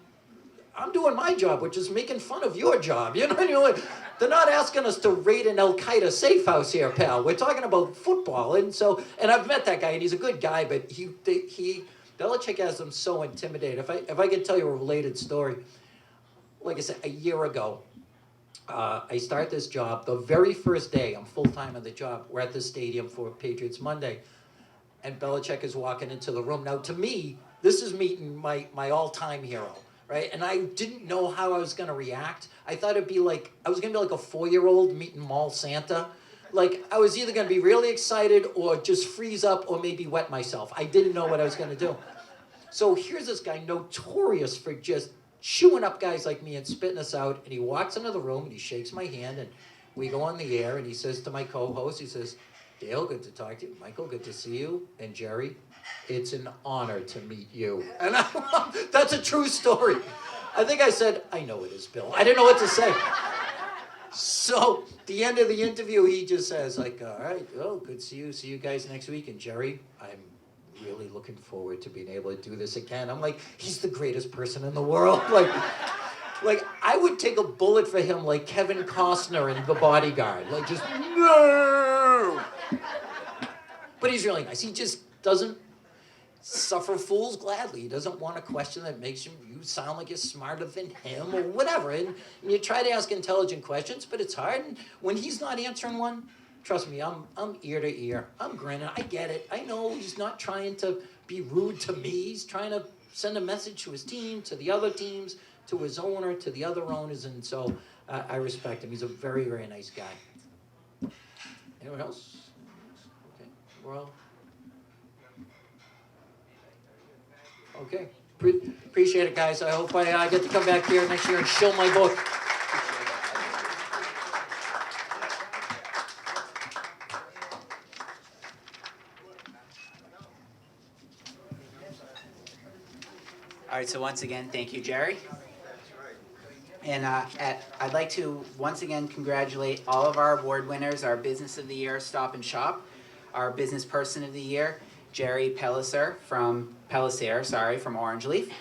I'm doing my job, which is making fun of your job. You know, and you're like, they're not asking us to raid an Al-Qaeda safe house here, pal. We're talking about football. And so, and I've met that guy, and he's a good guy, but Belichick has them so intimidated. If I could tell you a related story, like I said, a year ago, I start this job. The very first day, I'm full-time on the job. We're at the stadium for Patriots Monday, and Belichick is walking into the room. Now, to me, this is meeting my all-time hero, right? And I didn't know how I was going to react. I thought it'd be like, I was going to be like a 4-year-old meeting Mall Santa. Like, I was either going to be really excited or just freeze up or maybe wet myself. I didn't know what I was going to do. So here's this guy notorious for just chewing up guys like me and spitting us out. And he walks into the room and he shakes my hand and we go on the air and he says to my co-host, he says, Dale, good to talk to you. Michael, good to see you. And Jerry, it's an honor to meet you. And that's a true story. I think I said, I know it is, Bill. I didn't know what to say. So the end of the interview, he just says like, all right, oh, good to see you. See you guys next week. And Jerry, I'm really looking forward to being able to do this again. I'm like, he's the greatest person in the world. Like I would take a bullet for him like Kevin Costner in The Bodyguard. Like just, no. But he's really nice. He just doesn't suffer fools gladly. He doesn't want a question that makes you sound like you're smarter than him or whatever. And you try to ask intelligent questions, but it's hard. And when he's not answering one, trust me, I'm ear to ear. I'm grinning. I get it. I know he's not trying to be rude to me. He's trying to send a message to his team, to the other teams, to his owner, to the other owners. And so I respect him. He's a very, very nice guy. Anyone else? Okay. Well. Okay. Appreciate it, guys. I hope I get to come back here next year and show my book. All right, so once again, thank you, Jerry. And I'd like to once again congratulate all of our award winners, our Business of the Year, Stop and Shop, our Business Person of the Year, Jerry Pellicer from Orange Leaf,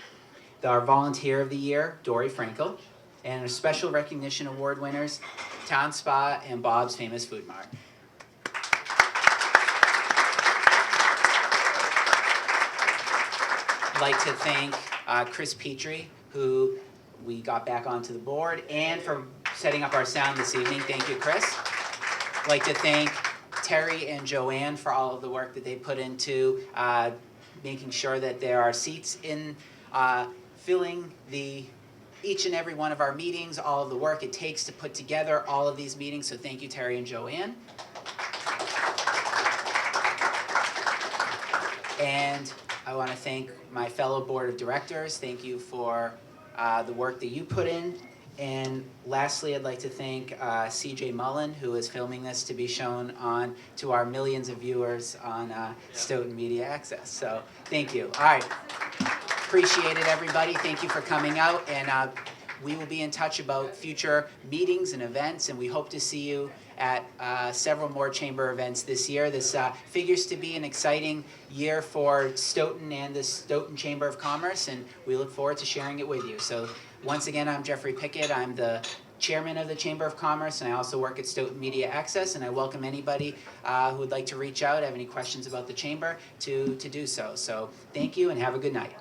our Volunteer of the Year, Dori Frankel, and our Special Recognition Award winners, Town Spa and Bob's Famous Foodmart. I'd like to thank Chris Petrie, who we got back onto the board, and for setting up our sound this evening. Thank you, Chris. I'd like to thank Terry and Joanne for all of the work that they put into making sure that there are seats in filling each and every one of our meetings, all of the work it takes to put together all of these meetings. So thank you, Terry and Joanne. And I want to thank my fellow board of directors. Thank you for the work that you put in. And lastly, I'd like to thank CJ Mullen, who is filming this to be shown on to our millions of viewers on Stoughton Media Access. So thank you. All right. Appreciate it, everybody. Thank you for coming out. And we will be in touch about future meetings and events. And we hope to see you at several more chamber events this year. This figures to be an exciting year for Stoughton and the Stoughton Chamber of Commerce. And we look forward to sharing it with you. So once again, I'm Jeffrey Pickett. I'm the chairman of the Chamber of Commerce, and I also work at Stoughton Media Access, and I welcome anybody who would like to reach out, have any questions about the chamber, to do so. So thank you, and have a good night.